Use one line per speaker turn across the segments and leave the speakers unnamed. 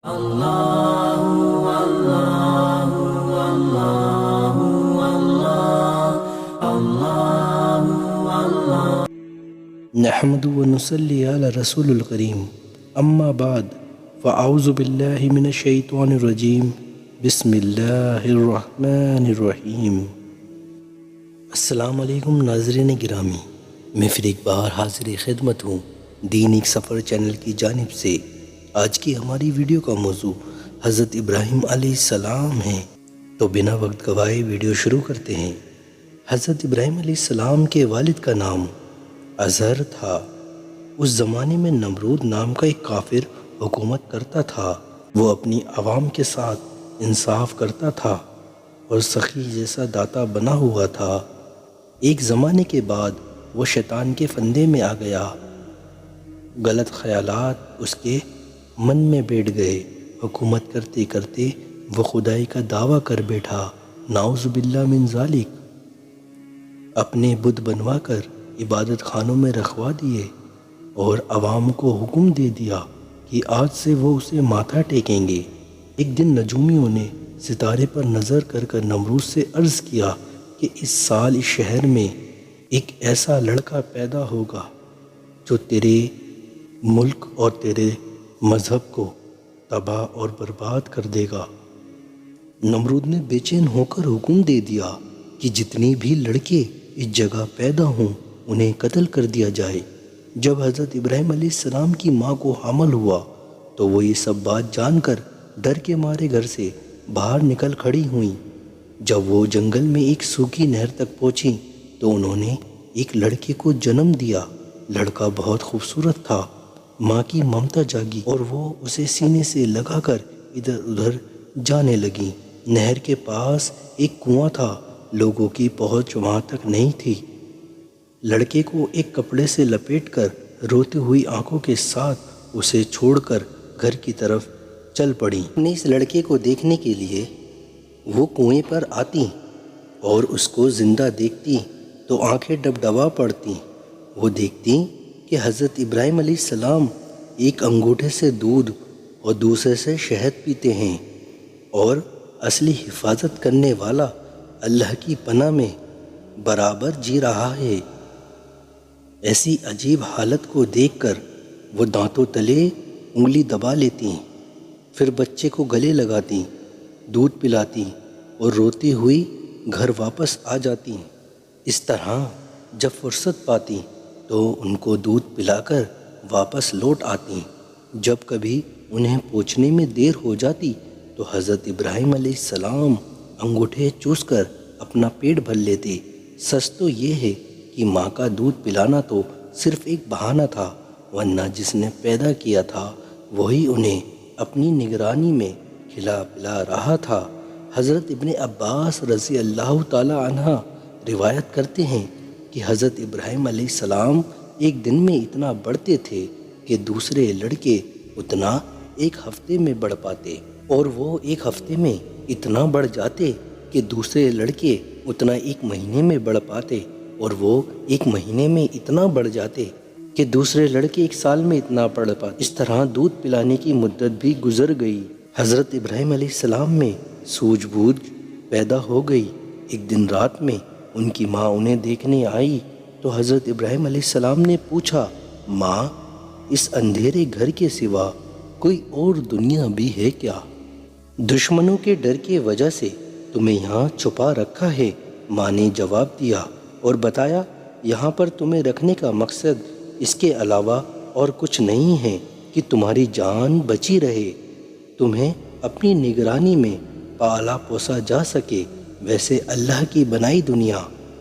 نحمد و نصلی علی رسول الکریم، اما بعد فاعوذ باللہ من الشیطان الرجیم، بسم اللہ الرحمن الرحیم۔ السلام علیکم ناظرین گرامی، میں پھر ایک بار حاضر خدمت ہوں دین ایک سفر چینل کی جانب سے۔ آج کی ہماری ویڈیو کا موضوع حضرت ابراہیم علیہ السلام ہے، تو بنا وقت گوائے ویڈیو شروع کرتے ہیں۔ حضرت ابراہیم علیہ السلام کے والد کا نام ازہر تھا۔ اس زمانے میں نمرود نام کا ایک کافر حکومت کرتا تھا۔ وہ اپنی عوام کے ساتھ انصاف کرتا تھا اور سخی جیسا داتا بنا ہوا تھا۔ ایک زمانے کے بعد وہ شیطان کے فندے میں آ گیا۔ غلط خیالات اس کے من میں بیٹھ گئے۔ حکومت کرتے کرتے وہ خدائی کا دعویٰ کر بیٹھا، نعوذ باللہ من ذالک۔ اپنے بت بنوا کر عبادت خانوں میں رکھوا دیے اور عوام کو حکم دے دیا کہ آج سے وہ اسے ماتھا ٹیکیں گے۔ ایک دن نجومیوں نے ستارے پر نظر کر کر نمرود سے عرض کیا کہ اس سال اس شہر میں ایک ایسا لڑکا پیدا ہوگا جو تیرے ملک اور تیرے مذہب کو تباہ اور برباد کر دے گا۔ نمرود نے بے چین ہو کر حکم دے دیا کہ جتنی بھی لڑکے اس جگہ پیدا ہوں انہیں قتل کر دیا جائے۔ جب حضرت ابراہیم علیہ السلام کی ماں کو حمل ہوا تو وہ یہ سب بات جان کر ڈر کے مارے گھر سے باہر نکل کھڑی ہوئیں۔ جب وہ جنگل میں ایک سوکھی نہر تک پہنچی تو انہوں نے ایک لڑکے کو جنم دیا۔ لڑکا بہت خوبصورت تھا۔ ماں کی ممتا جاگی اور وہ اسے سینے سے لگا کر ادھر ادھر جانے لگی۔ نہر کے پاس ایک کنواں تھا، لوگوں کی پہنچ وہاں تک نہیں تھی۔ لڑکے کو ایک کپڑے سے لپیٹ کر روتی ہوئی آنکھوں کے ساتھ اسے چھوڑ کر گھر کی طرف چل پڑی۔ اپنے اس لڑکے کو دیکھنے کے لیے وہ کنویں پر آتی اور اس کو زندہ دیکھتی تو آنکھیں ڈبڈبا پڑتی۔ وہ دیکھتی کہ حضرت ابراہیم علیہ السلام ایک انگوٹھے سے دودھ اور دوسرے سے شہد پیتے ہیں اور اصلی حفاظت کرنے والا اللہ کی پناہ میں برابر جی رہا ہے۔ ایسی عجیب حالت کو دیکھ کر وہ دانتوں تلے انگلی دبا لیتی، پھر بچے کو گلے لگاتی، دودھ پلاتی اور روتی ہوئی گھر واپس آ جاتی۔ اس طرح جب فرصت پاتی تو ان کو دودھ پلا کر واپس لوٹ آتی۔ جب کبھی انہیں پہنچنے میں دیر ہو جاتی تو حضرت ابراہیم علیہ السلام انگوٹھے چوس کر اپنا پیٹ بھر لیتے۔ سچ تو یہ ہے کہ ماں کا دودھ پلانا تو صرف ایک بہانہ تھا، ورنہ جس نے پیدا کیا تھا وہی انہیں اپنی نگرانی میں کھلا پلا رہا تھا۔ حضرت ابن عباس رضی اللہ تعالی عنہ روایت کرتے ہیں کہ حضرت ابراہیم علیہ السلام ایک دن میں اتنا بڑھتے تھے کہ دوسرے لڑکے اتنا ایک ہفتے میں بڑھ پاتے، اور وہ ایک ہفتے میں اتنا بڑھ جاتے کہ دوسرے لڑکے اتنا ایک مہینے میں بڑھ پاتے، اور وہ ایک مہینے میں اتنا بڑھ جاتے کہ دوسرے لڑکے ایک سال میں اتنا بڑھ پاتے۔ اس طرح دودھ پلانے کی مدت بھی گزر گئی۔ حضرت ابراہیم علیہ السلام میں سوجھ بوجھ پیدا ہو گئی۔ ایک دن رات میں ان کی ماں انہیں دیکھنے آئی تو حضرت ابراہیم علیہ السلام نے پوچھا، ماں، اس اندھیرے گھر کے سوا کوئی اور دنیا بھی ہے کیا؟ دشمنوں کے ڈر کی وجہ سے تمہیں یہاں چھپا رکھا ہے۔ ماں نے جواب دیا اور بتایا، یہاں پر تمہیں رکھنے کا مقصد اس کے علاوہ اور کچھ نہیں ہے کہ تمہاری جان بچی رہے، تمہیں اپنی نگرانی میں پالا پوسا جا سکے۔ ویسے اللہ کی بنائی دنیا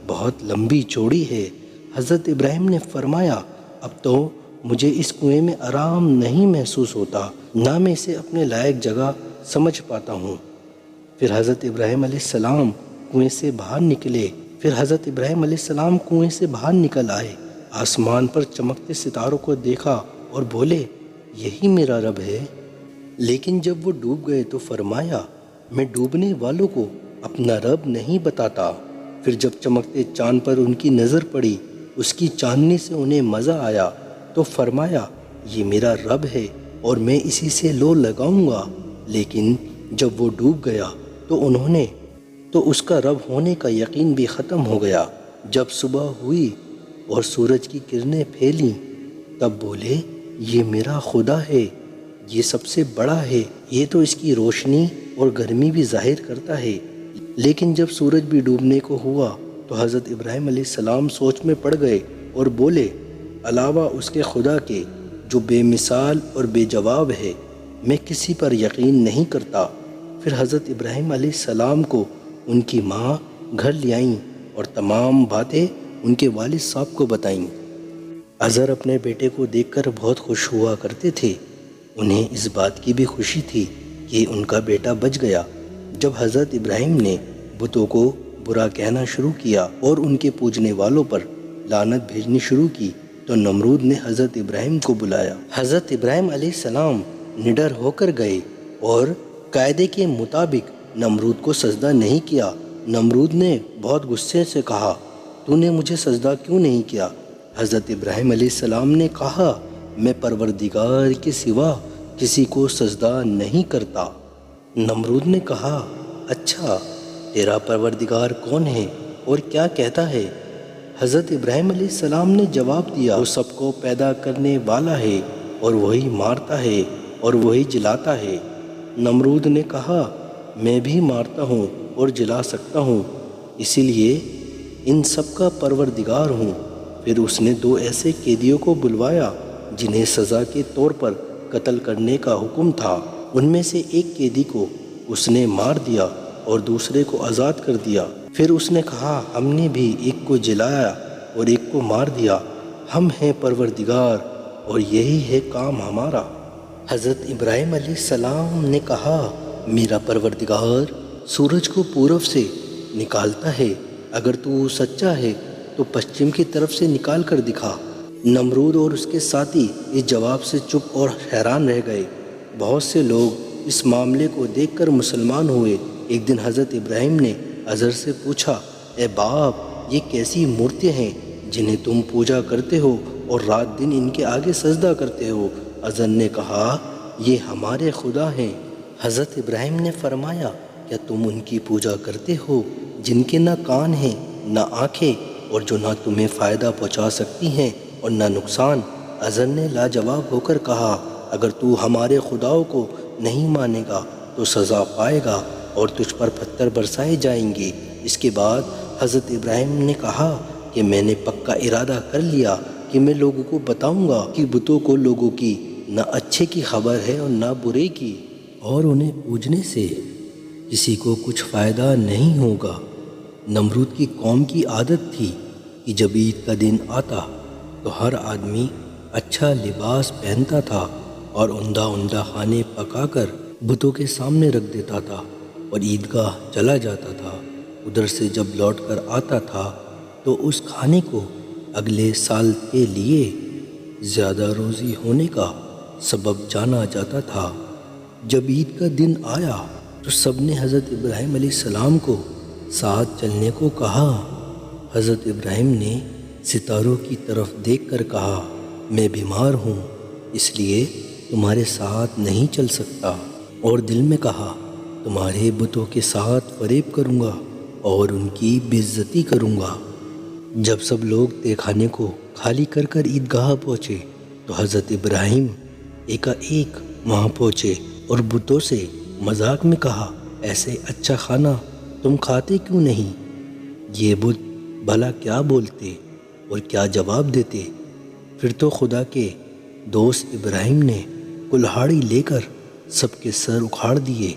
بہت لمبی چوڑی ہے۔ حضرت ابراہیم نے فرمایا، اب تو مجھے اس کنویں میں آرام نہیں محسوس ہوتا، نہ میں اسے اپنے لائق جگہ سمجھ پاتا ہوں۔ پھر حضرت ابراہیم علیہ السلام کنویں سے باہر نکل آئے، آسمان پر چمکتے ستاروں کو دیکھا اور بولے، یہی میرا رب ہے۔ لیکن جب وہ ڈوب گئے تو فرمایا، میں ڈوبنے والوں کو اپنا رب نہیں بتاتا۔ پھر جب چمکتے چاند پر ان کی نظر پڑی، اس کی چاندنی سے انہیں مزہ آیا تو فرمایا، یہ میرا رب ہے۔ اور میں اسی سے لو لگاؤں گا۔ لیکن جب وہ ڈوب گیا تو اس کا رب ہونے کا یقین بھی ختم ہو گیا۔ جب صبح ہوئی اور سورج کی کرنیں پھیلیں تب بولے، یہ میرا خدا ہے، یہ سب سے بڑا ہے، یہ تو اس کی روشنی اور گرمی بھی ظاہر کرتا ہے۔ لیکن جب سورج بھی ڈوبنے کو ہوا تو حضرت ابراہیم علیہ السلام سوچ میں پڑ گئے اور بولے، علاوہ اس کے خدا کے جو بے مثال اور بے جواب ہے، میں کسی پر یقین نہیں کرتا۔ پھر حضرت ابراہیم علیہ السلام کو ان کی ماں گھر لے آئیں اور تمام باتیں ان کے والد صاحب کو بتائیں۔ اظہر اپنے بیٹے کو دیکھ کر بہت خوش ہوا کرتے تھے۔ انہیں اس بات کی بھی خوشی تھی کہ ان کا بیٹا بچ گیا۔ جب حضرت ابراہیم نے بتوں کو برا کہنا شروع کیا اور ان کے پوجنے والوں پر لعنت بھیجنی شروع کی تو نمرود نے حضرت ابراہیم کو بلایا۔ حضرت ابراہیم علیہ السلام نڈر ہو کر گئے اور قاعدے کے مطابق نمرود کو سجدہ نہیں کیا۔ نمرود نے بہت غصے سے کہا، تو نے مجھے سجدہ کیوں نہیں کیا؟ حضرت ابراہیم علیہ السلام نے کہا، میں پروردگار کے سوا کسی کو سجدہ نہیں کرتا۔ نمرود نے کہا، اچھا تیرا پروردگار کون ہے اور کیا کہتا ہے؟ حضرت ابراہیم علیہ السلام نے جواب دیا، وہ سب کو پیدا کرنے والا ہے اور وہی مارتا ہے اور وہی جلاتا ہے۔ نمرود نے کہا، میں بھی مارتا ہوں اور جلا سکتا ہوں، اسی لیے ان سب کا پروردگار ہوں۔ پھر اس نے 2 ایسے قیدیوں کو بلوایا جنہیں سزا کے طور پر قتل کرنے کا حکم تھا۔ ان میں سے ایک قیدی کو اس نے مار دیا اور دوسرے کو آزاد کر دیا۔ پھر اس نے کہا، ہم نے بھی ایک کو جلایا اور ایک کو مار دیا، ہم ہیں پروردگار اور یہی ہے کام ہمارا۔ حضرت ابراہیم علیہ السلام نے کہا، میرا پروردگار سورج کو پورب سے نکالتا ہے، اگر تو سچا ہے تو پشچم کی طرف سے نکال کر دکھا۔ نمرود اور اس کے ساتھی اس جواب سے چپ اور حیران رہ گئے۔ بہت سے لوگ اس معاملے کو دیکھ کر مسلمان ہوئے۔ ایک دن حضرت ابراہیم نے اظہر سے پوچھا، اے باپ، یہ کیسی مورتیں ہیں جنہیں تم پوجا کرتے ہو اور رات دن ان کے آگے سجدہ کرتے ہو؟ اظہر نے کہا، یہ ہمارے خدا ہیں۔ حضرت ابراہیم نے فرمایا، کیا تم ان کی پوجا کرتے ہو جن کے نہ کان ہیں نہ آنکھیں اور جو نہ تمہیں فائدہ پہنچا سکتی ہیں اور نہ نقصان؟ اظہر نے لاجواب ہو کر کہا، اگر تو ہمارے خداؤں کو نہیں مانے گا تو سزا پائے گا اور تجھ پر پتھر برسائے جائیں گے۔ اس کے بعد حضرت ابراہیم نے کہا کہ میں نے پکا ارادہ کر لیا کہ میں لوگوں کو بتاؤں گا کہ بتوں کو لوگوں کی نہ اچھے کی خبر ہے اور نہ برے کی، اور انہیں پوجنے سے کسی کو کچھ فائدہ نہیں ہوگا۔ نمرود کی قوم کی عادت تھی کہ جب عید کا دن آتا تو ہر آدمی اچھا لباس پہنتا تھا اور عمدہ عمدہ کھانے پکا کر بتوں کے سامنے رکھ دیتا تھا اور عیدگاہ چلا جاتا تھا۔ ادھر سے جب لوٹ کر آتا تھا تو اس کھانے کو اگلے سال کے لیے زیادہ روزی ہونے کا سبب جانا جاتا تھا۔ جب عید کا دن آیا تو سب نے حضرت ابراہیم علیہ السلام کو ساتھ چلنے کو کہا۔ حضرت ابراہیم نے ستاروں کی طرف دیکھ کر کہا، میں بیمار ہوں اس لیے تمہارے ساتھ نہیں چل سکتا، اور دل میں کہا، تمہارے بتوں کے ساتھ فریب کروں گا اور ان کی بے عزتی کروں گا۔ جب سب لوگ تہہ خانے کو خالی کر کر عیدگاہ پہنچے تو حضرت ابراہیم ایک وہاں پہنچے اور بتوں سے مذاق میں کہا، ایسے اچھا کھانا تم کھاتے کیوں نہیں؟ یہ بت بھلا کیا بولتے اور کیا جواب دیتے؟ پھر تو خدا کے دوست ابراہیم نے کلہاڑی لے کر سب کے سر اکھاڑ دیے،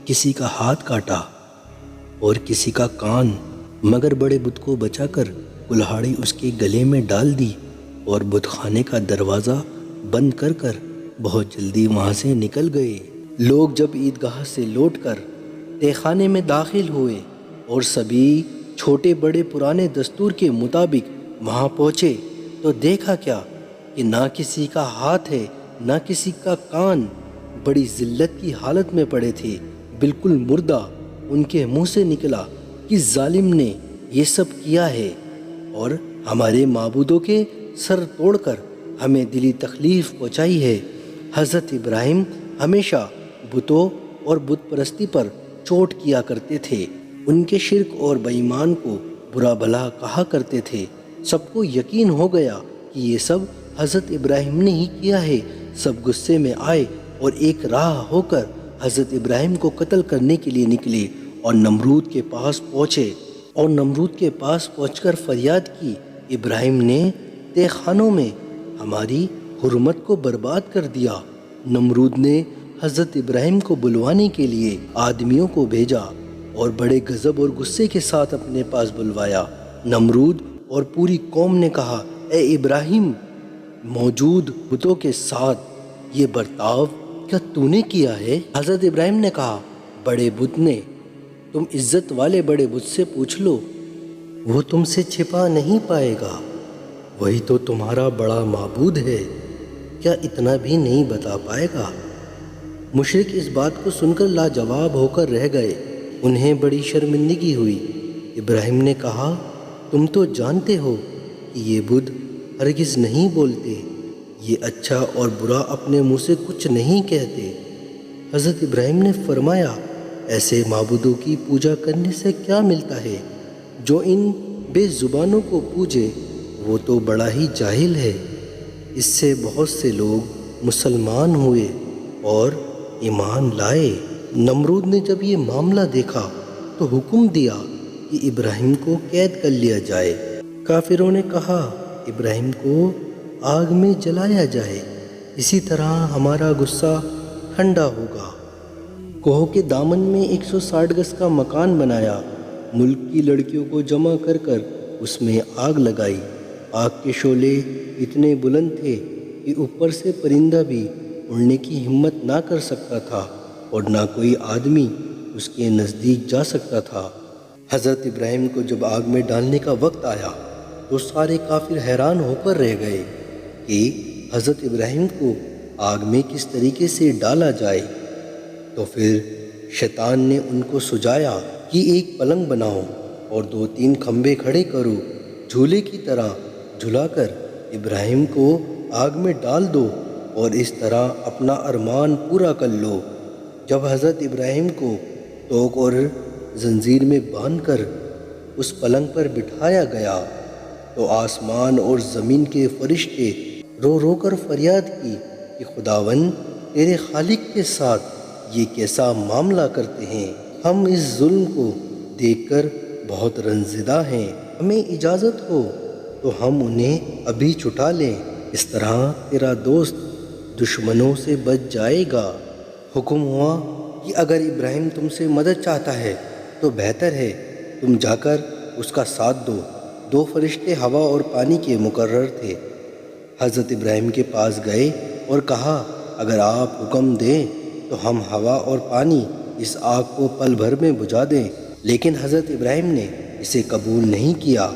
کسی کا ہاتھ کاٹا اور کسی کا کان، مگر بڑے بت کو بچا کر کلہاڑی اس کے گلے میں ڈال دی اور بت خانے کا دروازہ بند کر کر بہت جلدی وہاں سے نکل گئے۔ لوگ جب عیدگاہ سے لوٹ کر تہہ خانے میں داخل ہوئے اور سبھی چھوٹے بڑے پرانے دستور کے مطابق وہاں پہنچے تو دیکھا کیا کہ نہ کسی کا ہاتھ ہے نہ کسی کا کان، بڑی ذلت کی حالت میں پڑے تھے، بالکل مردہ۔ ان کے منہ سے نکلا کہ ظالم نے یہ سب کیا ہے اور ہمارے معبودوں کے سر توڑ کر ہمیں دلی تکلیف پہنچائی ہے۔ حضرت ابراہیم ہمیشہ بتوں اور بت پرستی پر چوٹ کیا کرتے تھے، ان کے شرک اور بے ایمان کو برا بھلا کہا کرتے تھے۔ سب کو یقین ہو گیا کہ یہ سب حضرت ابراہیم نے ہی کیا ہے۔ سب غصے میں آئے اور ایک راہ ہو کر حضرت ابراہیم کو قتل کرنے کے لیے نکلے اور نمرود کے پاس پہنچے اور نمرود کے پاس پہنچ کر فریاد کی، ابراہیم نے تہ خانوں میں ہماری حرمت کو برباد کر دیا۔ نمرود نے حضرت ابراہیم کو بلوانے کے لیے آدمیوں کو بھیجا اور بڑے غضب اور غصے کے ساتھ اپنے پاس بلوایا۔ نمرود اور پوری قوم نے کہا، اے ابراہیم، موجود بتوں کے ساتھ یہ برتاؤ کیا تو نے کیا ہے؟ حضرت ابراہیم نے کہا، بڑے بت نے، تم عزت والے بڑے بت سے پوچھ لو، وہ تم سے چھپا نہیں پائے گا، وہی تو تمہارا بڑا معبود ہے، کیا اتنا بھی نہیں بتا پائے گا؟ مشرک اس بات کو سن کر لاجواب ہو کر رہ گئے، انہیں بڑی شرمندگی ہوئی۔ ابراہیم نے کہا، تم تو جانتے ہو کہ یہ بت ہرگز نہیں بولتے، یہ اچھا اور برا اپنے منہ سے کچھ نہیں کہتے۔ حضرت ابراہیم نے فرمایا، ایسے معبودوں کی پوجا کرنے سے کیا ملتا ہے؟ جو ان بے زبانوں کو پوجے وہ تو بڑا ہی جاہل ہے۔ اس سے بہت سے لوگ مسلمان ہوئے اور ایمان لائے۔ نمرود نے جب یہ معاملہ دیکھا تو حکم دیا کہ ابراہیم کو قید کر لیا جائے۔ کافروں نے کہا، ابراہیم کو آگ میں جلایا جائے، اسی طرح ہمارا غصہ ٹھنڈا ہوگا۔ کوہ کے دامن میں 160 گز کا مکان بنایا، ملک کی لڑکیوں کو جمع کر کر اس میں آگ لگائی۔ آگ کے شعلے اتنے بلند تھے کہ اوپر سے پرندہ بھی اڑنے کی ہمت نہ کر سکتا تھا اور نہ کوئی آدمی اس کے نزدیک جا سکتا تھا۔ حضرت ابراہیم کو جب آگ میں ڈالنے کا وقت آیا تو سارے کافر حیران ہو کر رہ گئے کہ حضرت ابراہیم کو آگ میں کس طریقے سے ڈالا جائے۔ تو پھر شیطان نے ان کو سجایا کہ ایک پلنگ بناؤ اور 2-3 کھمبے کھڑے کرو، جھولے کی طرح جھلا کر ابراہیم کو آگ میں ڈال دو اور اس طرح اپنا ارمان پورا کر لو۔ جب حضرت ابراہیم کو توق اور زنجیر میں باندھ کر اس پلنگ پر بٹھایا گیا تو آسمان اور زمین کے فرشتے رو رو کر فریاد کی کہ خداوند، تیرے خالق کے ساتھ یہ کیسا معاملہ کرتے ہیں؟ ہم اس ظلم کو دیکھ کر بہت رنجیدہ ہیں، ہمیں اجازت ہو تو ہم انہیں ابھی چھٹا لیں، اس طرح تیرا دوست دشمنوں سے بچ جائے گا۔ حکم ہوا کہ اگر ابراہیم تم سے مدد چاہتا ہے تو بہتر ہے تم جا کر اس کا ساتھ دو۔ 2 فرشتے ہوا اور پانی کے مقرر تھے۔ حضرت ابراہیم کے پاس گئے اور کہا، اگر آپ حکم دیں تو ہم ہوا اور پانی اس آگ کو پل بھر میں بجھا دیں، لیکن حضرت ابراہیم نے اسے قبول نہیں کیا۔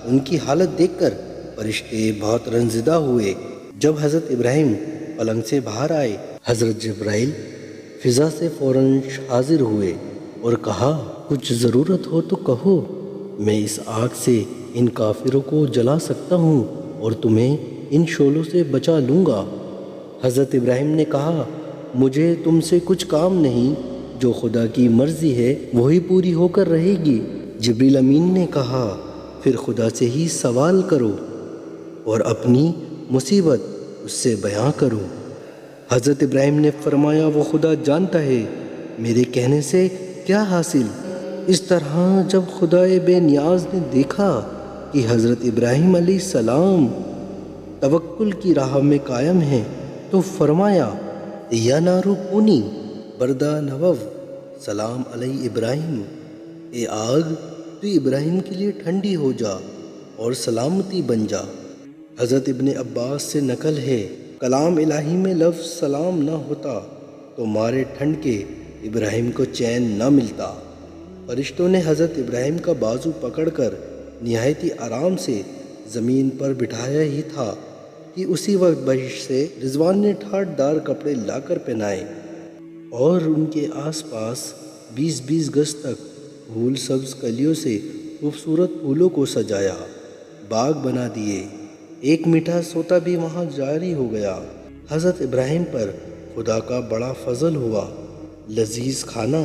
ان کی حالت دیکھ کر فرشتے بہت رنجیدہ ہوئے۔ جب حضرت ابراہیم پلنگ سے باہر آئے، حضرت جبرائیل فضا سے فوراً حاضر ہوئے اور کہا، کچھ ضرورت ہو تو کہو، میں اس آگ سے ان کافروں کو جلا سکتا ہوں اور تمہیں ان شعلوں سے بچا لوں گا۔ حضرت ابراہیم نے کہا، مجھے تم سے کچھ کام نہیں، جو خدا کی مرضی ہے وہی پوری ہو کر رہے گی۔ جبریل امین نے کہا، پھر خدا سے ہی سوال کرو اور اپنی مصیبت اس سے بیان کرو۔ حضرت ابراہیم نے فرمایا، وہ خدا جانتا ہے میرے کہنے سے کیا حاصل۔ اس طرح جب خدائے بے نیاز نے دیکھا کہ حضرت ابراہیم علیہ السلام توکل کی راہ میں قائم ہیں تو فرمایا، یا نار کونی بردان و سلام علی ابراہیم، اے آگ تو ابراہیم کے لیے ٹھنڈی ہو جا اور سلامتی بن جا۔ حضرت ابن عباس سے نقل ہے، کلام الہی میں لفظ سلام نہ ہوتا تو مارے ٹھنڈ کے ابراہیم کو چین نہ ملتا۔ فرشتوں نے حضرت ابراہیم کا بازو پکڑ کر نہایت آرام سے زمین پر بٹھایا ہی تھا کہ اسی وقت بہشت سے رضوان نے ٹھاٹ دار کپڑے لا کر پہنائے اور ان کے آس پاس 20 گز تک پھول سبز کلیوں سے خوبصورت پھولوں کو سجایا، باغ بنا دیے۔ ایک میٹھا سوتا بھی وہاں جاری ہو گیا۔ حضرت ابراہیم پر خدا کا بڑا فضل ہوا۔ لذیذ کھانا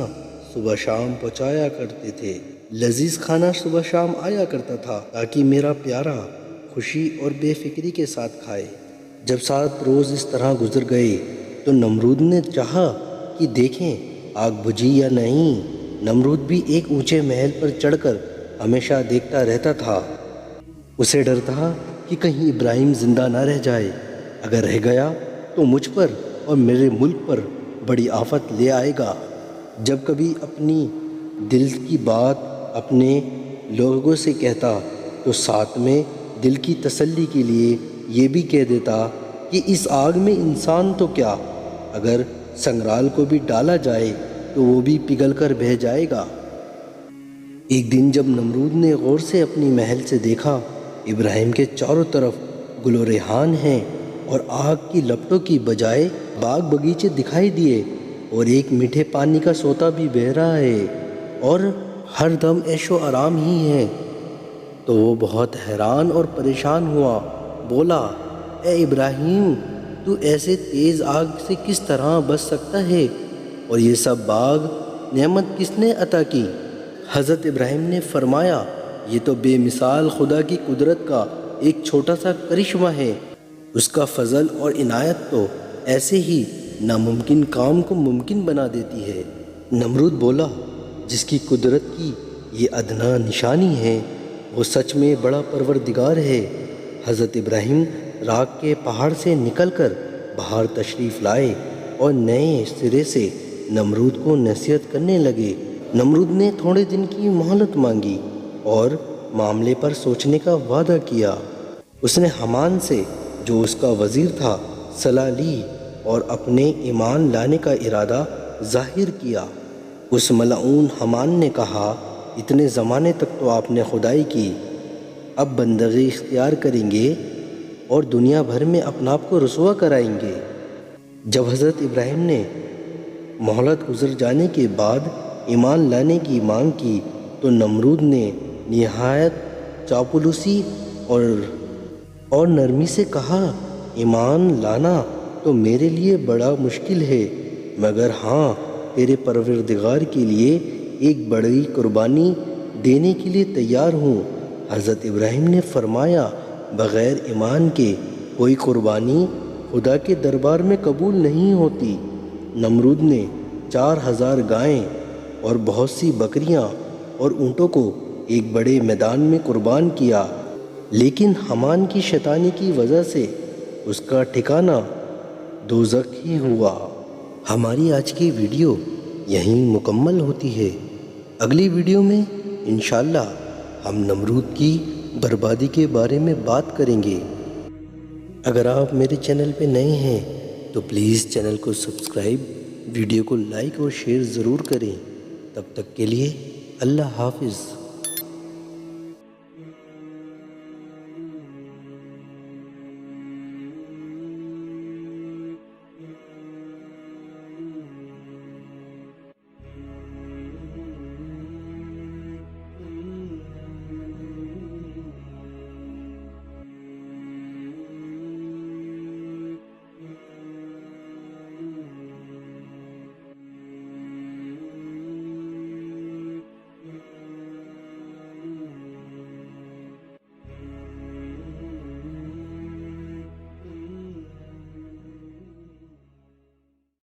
صبح شام پہنچایا کرتے تھے۔ لذیذ کھانا صبح شام آیا کرتا تھا تاکہ میرا پیارا خوشی اور بے فکری کے ساتھ کھائے۔ جب 7 روز اس طرح گزر گئے تو نمرود نے چاہا کہ دیکھیں آگ بجھی یا نہیں۔ نمرود بھی ایک اونچے محل پر چڑھ کر ہمیشہ دیکھتا رہتا تھا۔ اسے ڈر تھا کہ کہیں ابراہیم زندہ نہ رہ جائے۔ اگر رہ گیا تو مجھ پر اور میرے ملک پر بڑی آفت لے آئے گا۔ جب کبھی اپنی دل کی بات اپنے لوگوں سے کہتا تو ساتھ میں دل کی تسلی کے لیے یہ بھی کہہ دیتا کہ اس آگ میں انسان تو کیا، اگر سنگرال کو بھی ڈالا جائے تو وہ بھی پگھل کر بہہ جائے گا۔ ایک دن جب نمرود نے غور سے اپنی محل سے دیکھا ابراہیم کے چاروں طرف گل و ریحان ہیں اور آگ کی لپٹوں کی بجائے باغ بگیچے دکھائی دیے اور ایک میٹھے پانی کا سوتا بھی بہہ رہا ہے اور ہر دم عیش و آرام ہی ہے، تو وہ بہت حیران اور پریشان ہوا۔ بولا، اے ابراہیم، تو ایسے تیز آگ سے کس طرح بچ سکتا ہے، اور یہ سب باغ نعمت کس نے عطا کی؟ حضرت ابراہیم نے فرمایا، یہ تو بے مثال خدا کی قدرت کا ایک چھوٹا سا کرشمہ ہے۔ اس کا فضل اور عنایت تو ایسے ہی ناممکن کام کو ممکن بنا دیتی ہے۔ نمرود بولا، جس کی قدرت کی یہ ادنا نشانی ہے وہ سچ میں بڑا پروردگار ہے۔ حضرت ابراہیم راک کے پہاڑ سے نکل کر باہر تشریف لائے اور نئے سرے سے نمرود کو نصیحت کرنے لگے۔ نمرود نے تھوڑے دن کی مہلت مانگی اور معاملے پر سوچنے کا وعدہ کیا۔ اس نے حامان سے، جو اس کا وزیر تھا، صلاح لی اور اپنے ایمان لانے کا ارادہ ظاہر کیا۔ اس ملعون حامان نے کہا، اتنے زمانے تک تو آپ نے خدائی کی، اب بندگی اختیار کریں گے اور دنیا بھر میں اپنا آپ کو رسوا کرائیں گے۔ جب حضرت ابراہیم نے مہلت گزر جانے کے بعد ایمان لانے کی مانگ کی تو نمرود نے نہایت چاپلوسی اور نرمی سے کہا، ایمان لانا تو میرے لیے بڑا مشکل ہے، مگر ہاں تیرے پروردگار کے لیے ایک بڑی قربانی دینے کے لیے تیار ہوں۔ حضرت ابراہیم نے فرمایا، بغیر ایمان کے کوئی قربانی خدا کے دربار میں قبول نہیں ہوتی۔ نمرود نے 4000 گائیں اور بہت سی بکریاں اور اونٹوں کو ایک بڑے میدان میں قربان کیا، لیکن حامان کی شیطانی کی وجہ سے اس کا ٹھکانہ دوزخ ہی ہوا۔ ہماری آج کی ویڈیو یہیں مکمل ہوتی ہے۔ اگلی ویڈیو میں انشاءاللہ ہم نمرود کی بربادی کے بارے میں بات کریں گے۔ اگر آپ میرے چینل پہ نئے ہیں تو پلیز چینل کو سبسکرائب، ویڈیو کو لائک اور شیئر ضرور کریں۔ تب تک کے لیے اللہ حافظ۔